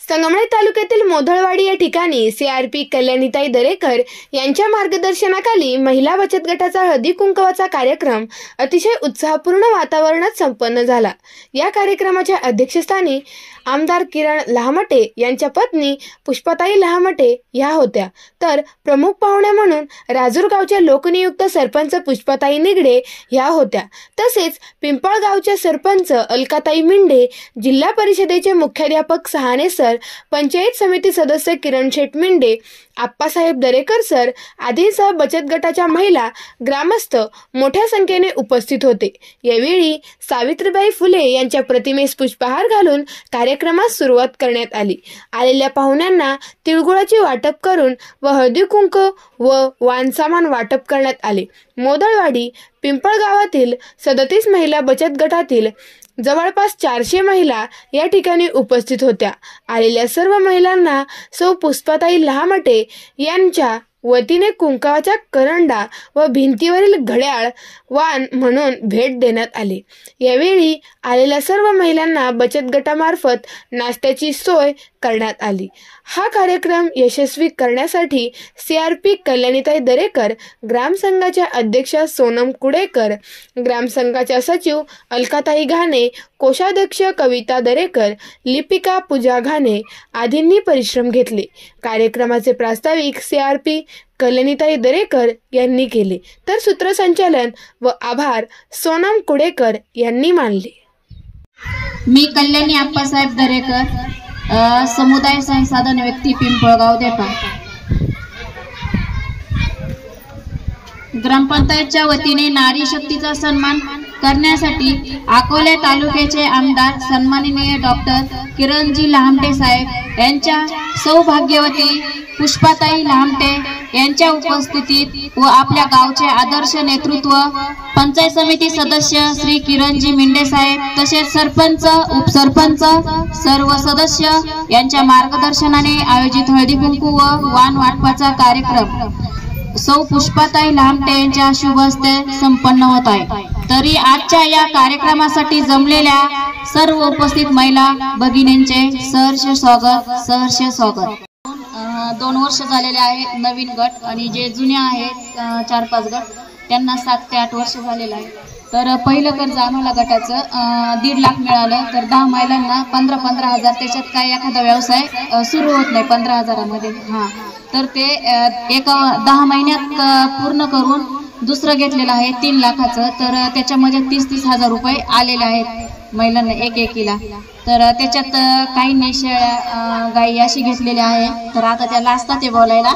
संगमनेर तालुक्यातील मोधळवाडी या ठिकाणी सीआरपी कल्याणीताई दरेकर यांच्या मार्गदर्शनाखाली महिला बचत गटाचा हळदी कुंकवाचा कार्यक्रम अतिशय उत्साहपूर्ण वातावरणात संपन्न झाला। या कार्यक्रमाच्या अध्यक्षस्थानी आमदार किरण लहामटे यांच्या पत्नी पुष्पाताई लहामटे या होत्या, तर प्रमुख पाहुण्या म्हणून राजूर गावच्या लोकनियुक्त सरपंच पुष्पाताई निगडे या होत्या। तसेच पिंपळगावच्या सरपंच अलकाताई मिंडे, जिल्हा परिषदेचे मुख्याध्यापक सहाने सर, पंचायत समिती सदस्य किरण शेठ मिंडे, आप्पासाहेब दरेकर सर आदींसह बचत गटाच्या महिला, ग्रामस्थ मोठ्या संख्येने उपस्थित होते। यावेळी सावित्रीबाई फुले यांच्या प्रतिमेस पुष्पहार घालून कार्यक्रमास सुरुवात करण्यात आली। आलेल्या पाहुण्यांना तिळगुळाचे वाटप करून व हळदी कुंकू व वाणसामान वाटप करण्यात आले। मोधळवाडी पिंपळगावातील 37 महिला बचत गटातील जवळपास 400 महिला या ठिकाणी उपस्थित होत्या। आलेल्या सर्व महिलांना सौ पुष्पाताई लहामटे यांच्या वतीने कुंकवाचा करंडा व भिंतीवरील घड्याळ वाण म्हणून भेट देण्यात आली। यावेळी आलेल्या सर्व महिलांना बचत गटामार्फत नाश्त्याची सोय करण्यात आली। हा कार्यक्रम यशस्वी करण्यासाठी सीआरपी कल्याणीताई दरेकर, ग्रामसंघाच्या अध्यक्षा सोनम कुडेकर, ग्रामसंघाच्या सचिव अलकाताई घाणे, कोषाध्यक्ष कविता दरेकर, लिपिका पूजा घाणे आदींनी परिश्रम घेतले। कार्यक्रमाचे प्रास्ताविक सीआरपी कल्याणीताई दरेकर यांनी केले, तर सूत्रसंचालन व आभार सोनम कुडेकर यांनी मानले। मी कल्याणी आप्पासाहेब दरेकर, समुदाय संसाधन व्यक्ती पिंपळगाव देपा। ग्रामपंचायतच्या वतीने नारी शक्तीचा सन्मान करण्यासाठी अकोले तालुक्याचे आमदार सन्माननीय डॉक्टर किरणजी लहामटे साहेब यांच्या सौभाग्यवती पुष्पाताई लहामटे यांच्या उपस्थितीत व आपल्या गावचे आदर्श नेतृत्व पंचायत समिती सदस्य श्री किरणजी मिंडे साहेब, तसेच सरपंच, उपसरपंच, सर्व सदस्य यांच्या मार्गदर्शनाने आयोजित हळदी कुंकू व वाण वाटपाचा कार्यक्रम सौ पुष्पाताई लहामटे यांच्या शुभ हस्ते संपन्न होत आहे। तरी आजच्या या कार्यक्रमासाठी जमलेल्या सर्व उपस्थित महिला भगिनींचे सहर्ष स्वागत, सहर्ष स्वागत। 2 वर्ष झालेले आहे नवीन गट, आणि जे जुने आहेत 4-5 गट त्यांना 7 ते 8 वर्ष झालेलं आहे। तर पहिलं कर्ज आम्हाला गटाचं 1.5 लाख मिळालं, तर 10 महिलांना 15-15 हजार, त्याच्यात काय एखादा व्यवसाय सुरू होत नाही 15 हजारामध्ये, तर ते 10 महिन्यात पूर्ण करून दुसरं घेतलेलं आहे 3 लाखाचं, तर त्याच्यामध्ये 30-30 हजार रुपये आलेले आहेत महिलांना एकेकीला। तर त्याच्यात काही शेळ्या गाई अशी घेतलेल्या आहे, तर आता त्या लाजतात ते बोलायला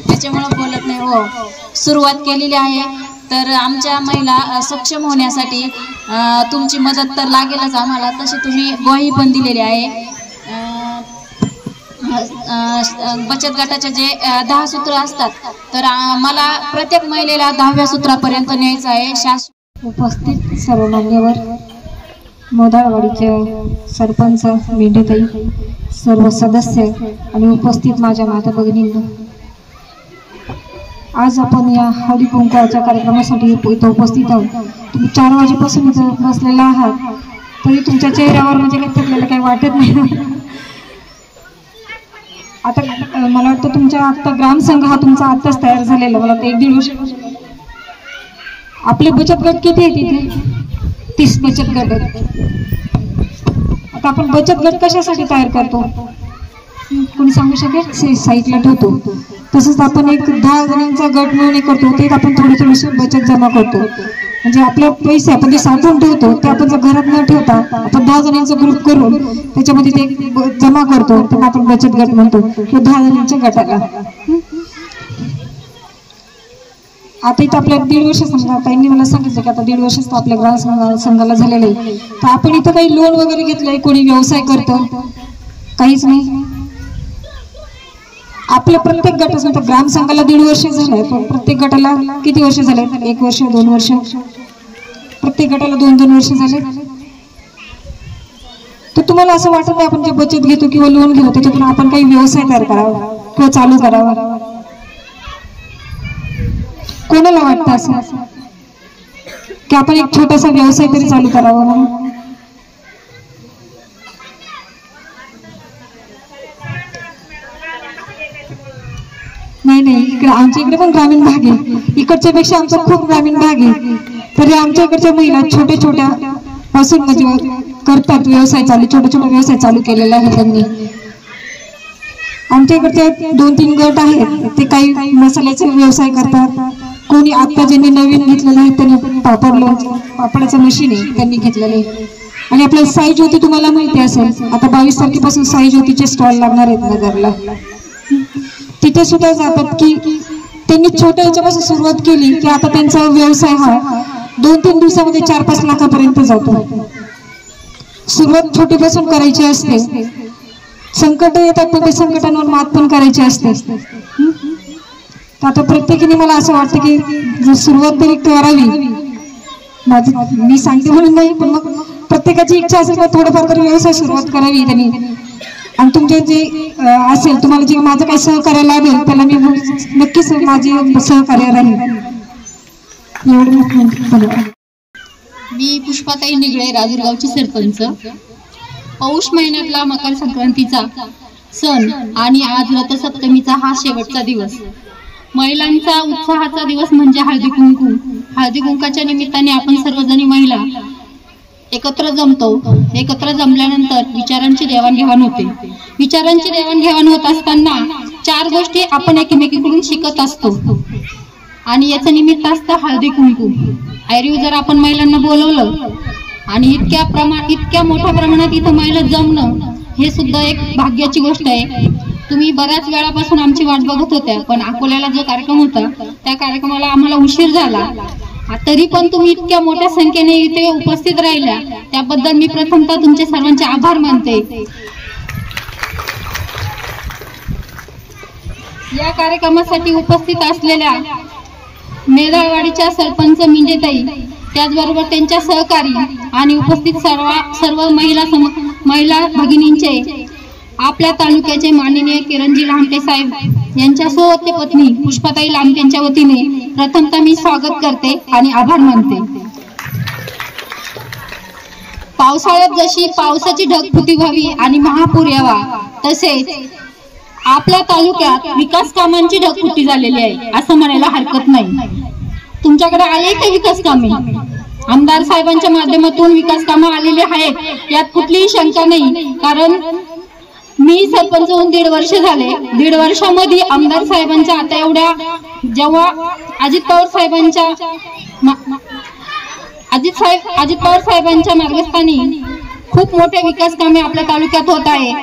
त्याच्यामुळे बोलत नाही। हो, सुरुवात केलेली आहे। तर आमच्या महिला सक्षम होण्यासाठी तुमची मदत तर लागेलच आम्हाला, तशी तुम्ही ग्वाही पण दिलेली आहे। बचत गटाचे जे 10 सूत्र असतात, तर मला प्रत्येक महिलेला 10व्या सूत्रापर्यंत न्यायचं आहे। उपस्थित सर्व मान्यवर, मोधळवाडीचे सरपंच मिंडेताई, सर्व सदस्य आणि उपस्थित माझ्या माता भगिनींनो, आज आपण या हळदी कुंकवाच्या कार्यक्रमासाठी इथं उपस्थित आहोत। तुम्ही 4 वाजेपासून इथं बसलेला आहात, तरी तुमच्या चेहऱ्यावर म्हणजे काही थकलेलं काही वाटत नाही। आता मला वाटतं तुमच्या आता ग्रामसंघ हा तुमचा आत्ताच तयार झालेला, मला वाटतं 1-1.5 वर्ष। आपले बचत गट किती आहेत इथे? 30 बचत गट। आता आपण बचत गट कशासाठी तयार करतो कोणी सांगू शकेल? साईटला ठेवतो। तसंच आपण एक 10 जणांचा गट मिळून करतो, ते आपण थोडी बचत जमा करतो, म्हणजे आपले पैसे आपण जे साठवून ठेवतो ते आपण जर घरात न ठेवता आपण 10 जणांचा ग्रुप करून त्याच्यामध्ये ते जमा करतो, त्यांना आपण बचत गट म्हणतो, किंवा 10 जणांच्या गटाला। आता इथं आपल्या 1.5 वर्ष समजा ताईंनी मला सांगितलं की आता 1.5 वर्ष आपल्या ग्राम संघाला झालेलं आहे, तर आपण इथं काही लोन वगैरे घेतलंय? कोणी व्यवसाय करतं? काहीच नाही। आपल्या प्रत्येक गटात ग्राम संघाला 1.5 वर्ष झालंय, पण प्रत्येक गटाला किती वर्ष झाले? 1 वर्ष, 2 वर्ष, प्रत्येक गटाला 2-2 वर्ष झाले। तर तुम्हाला असं वाटत नाही आपण जे बचत घेतो किंवा लोन घेतो त्याच्यातून आपण काही व्यवसाय तयार करावा किंवा चालू करावा? कोणाला वाटतं असं की आपण एक छोटासा व्यवसाय तरी चालू करावा म्हणून? नाही, इकडे आमच्या इकडे पण ग्रामीण भाग आहे, इकडच्या पेक्षा आमचा खूप ग्रामीण भाग आहे. तरी आमच्या इकडच्या महिला छोट्या छोट्या पासून म्हणजे करतात व्यवसाय चालू, छोटे छोटे व्यवसाय चालू केलेला आहे त्यांनी. आमच्या इकडचे 2-3 गट आहेत, ते काही मसाल्याचे व्यवसाय करतात. कोणी आता ज्यांनी नवीन घेतलेलं आहे त्यांनी पापडाचं मशीन आहे त्यांनी घेतलेलं आहे. आणि आपल्या साई ज्योती तुम्हाला माहिती असेल, आता 22 तारखेपासून साई ज्योतीचे स्टॉल लागणार आहेत नगरला. तिथे सुद्धा जातात की त्यांनी छोट्या ह्याच्यापासून सुरुवात केली की आता त्यांचा व्यवसाय हा 2-3 दिवसामध्ये 4-5 लाखापर्यंत जातो. सुरुवात छोटीपासून करायची असते, संकट येतात पण ते संकटांवर मात पण करायची असते. आता प्रत्येकाने मला असं वाटतं की जर सुरुवात तरी करावी, मी सांगते म्हणून नाही, पण मग प्रत्येकाची इच्छा असेल तर थोडंफार तरी व्यवसाय सुरुवात करावी त्यांनी. आणि तुमचे जे असेल, तुम्हाला जे माझं काही सहकार्य लागेल त्याला मी नक्कीच माझे सहकार्य राहील. मी पुष्पाताई निगळे, राजूरगावची सरपंच. पौष महिन्यातला मकर संक्रांतीचा सण आणि आज रथसप्तमीचा हा शेवटचा दिवस. महिलांचा उत्साहाचा दिवस म्हणजे हळदी कुंकू. हळदी कुंकाच्या निमित्ताने आपण सर्वजणी महिला एकत्र जमतो. एकत्र जमल्यानंतर विचारांची देवाणघेवाण होते. विचारांची देवाणघेवाण होत असताना 4 गोष्टी आपण एकमेकीकडून शिकत असतो आणि याचं निमित्त असतं हळदी कुंकू. ऐरीव जर आपण महिलांना बोलवलं आणि इतक्या मोठ्या प्रमाणात इथं महिला जमणं हे सुद्धा एक भाग्याची गोष्ट आहे. तुम्ही बऱ्याच वेळापासून आमची वाट बघत होत्या, पण अकोल्याला जो कार्यक्रम होता त्या कार्यक्रमाला आम्हाला उशीर झाला. तरी पण तुम्ही इतक्या मोठ्या संख्येने इथे उपस्थित राहिल्या त्याबद्दल मी प्रथमतः तुमचे सर्वांचे आभार मानते. या कार्यक्रमासाठी उपस्थित असलेल्या मेधावाडीच्या सरपंच मिंजेताई, त्याचबरोबर त्यांच्या सहकारी आणि उपस्थित सर्व महिला भगिनींचे, आपल्या तालुक्याचे माननीय किरणजी लामटे साहेब यांच्या सोबत पत्नी पुष्पाताई लामटे यांच्या वतीने प्रथमतः मी स्वागत करते आणि आभार मानते. पावसाळ्यात जशी पावसाची ढगफुटी व्हावी आणि महापूर यावा, तसेच आपल्या तालुक्यात विकास कामांची ढगफुटी झालेली आहे असं म्हणायला हरकत नाही. तुमच्याकडे आले का विकास कामे? आमदार साहेबांच्या माध्यमातून विकास कामं आलेली आहेत, यात कुठलीही शंका नाही. कारण मी सरपंच होऊन 1.5 वर्ष झाले. 1.5 वर्षामध्ये आमदार साहेबांच्या आता एवढ्या, जेव्हा अजित पवार साहेबांच्या मार्गस्थानी खूप मोठे विकास कामे आपल्या तालुक्यात होत आहे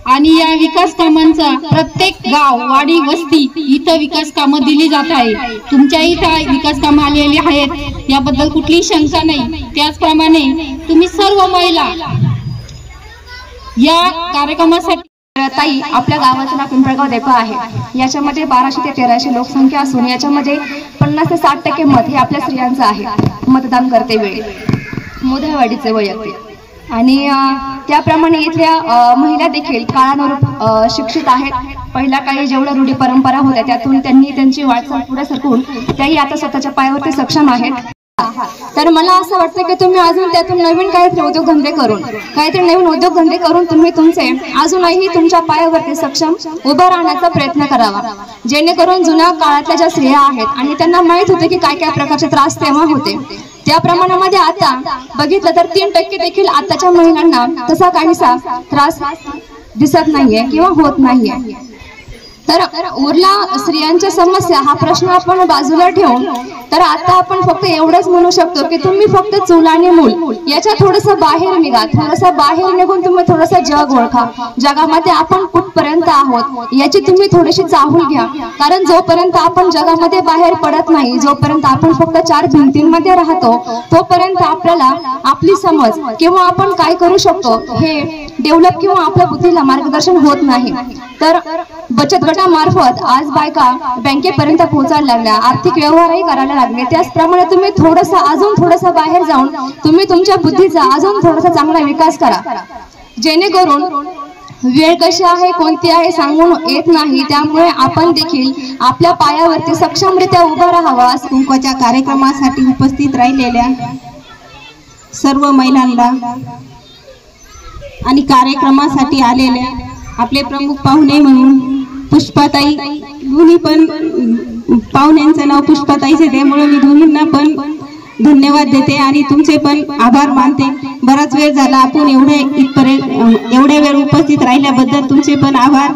आणि या विकास कामांचा प्रत्येक गाव, वाडी, वस्ती इथं विकास कामं दिली जात आहे. तुमच्या इथं विकास कामं आलेली आहेत, याबद्दल कुठलीही शंका नाही. त्याचप्रमाणे तुम्ही सर्व महिला या कार्यक्रमासाठी, ताई, आपल्या गावाचं नाव पिंपळगाव देपा आहे. याच्यामध्ये 1200 ते 1300 लोकसंख्या असून याच्यामध्ये 50 ते 60% मत हे आपल्या स्त्रियांचं आहे. मतदान करते वेळी मोधळवाडीचे वैयक्तिक आणि त्याप्रमाणे इथल्या महिला देखील काळानुरूप शिक्षित आहेत. पहिल्या काळी जेवढ्या रूढी परंपरा होत्या त्यातून त्यांनी त्यांची वाटचाल पुढे सरकून त्याही आता स्वतःच्या पायावरती सक्षम आहेत. तर मला असं वाटतं की तुम्ही अजून त्यातून नवीन काहीतरी नवीन उद्योगधंदे करून तुम्ही तुमचे अजूनही तुमच्या पायावरती सक्षम उभा राहण्याचा प्रयत्न करावा, जेणेकरून जुन्या काळातल्या ज्या स्त्रिया आहेत आणि त्यांना माहित होते की काय काय प्रकारचे त्रास तेव्हा होते, त्या प्रमाणामध्ये आता बघितलं तर 3% देखील आताच्या महिलांना तसा काहीसा त्रास दिसत नाहीये किंवा होत नाहीये. तर उरला स्त्रियांच्या समस्या हा प्रश्न आपण बाजूला ठेवून तर आता आपण फक्त एवढंच म्हणू शकतो की तुम्ही फक्त चूल आणि मूल याच्या थोडंसं बाहेर निघा. थोडंसं बाहेर निघून तुम्ही थोडंसं जग ओळखा. जगामध्ये आपण कुठपर्यंत आहोत याची तुम्ही थोडीशी चाहूल घ्या. कारण जोपर्यंत आपण जगामध्ये बाहेर पडत नाही, जोपर्यंत आपण फक्त 4 भिंतींमध्ये राहतो, तोपर्यंत आपल्याला आपली समज किंवा आपण काय करू शकतो हे डेव्हलप किंवा आपल्या बुद्धीला मार्गदर्शन होत नाही. तर बचत गटामार्फत आज बायका बँकेपर्यंत पोहोचायला लागल्या, आर्थिक व्यवहारही करायला लागले. त्याचप्रमाणे तुम्ही अजून थोडंसं बाहेर जाऊन तुम्ही तुमच्या बुद्धीचा अजून थोडासा चांगला विकास करा, जेणेकरून वेळ कशी आहे कोणती आहे सांगून येत नाही. त्यामुळे आपण देखील आपल्या पायावरती सक्षमरित्या उभं राहावं. कुंकवाच्या कार्यक्रमासाठी उपस्थित राहिलेल्या सर्व महिलांना आणि कार्यक्रमासाठी आलेल्या आपले प्रमुख पाहुणे म्हणून पुष्पाताई दोन्ही पण पाहुण्यांचं नाव पुष्पाताईचे, त्यामुळे मी दोन्हींना पण धन्यवाद देते आणि तुमचे पण आभार मानते. बराच वेळ झाला, आपण एवढ्या वेळ उपस्थित राहिल्याबद्दल तुमचे पण आभार.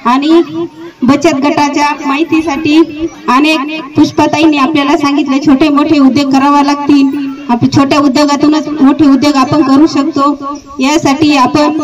आणि बचत गटाच्या माहितीसाठी अनेक पुष्पाताईंनी आपल्याला सांगितले छोटे मोठे उद्योग करावा लागतील, छोट्या उद्योगातूनच मोठे उद्योग आपण करू शकतो. यासाठी आपण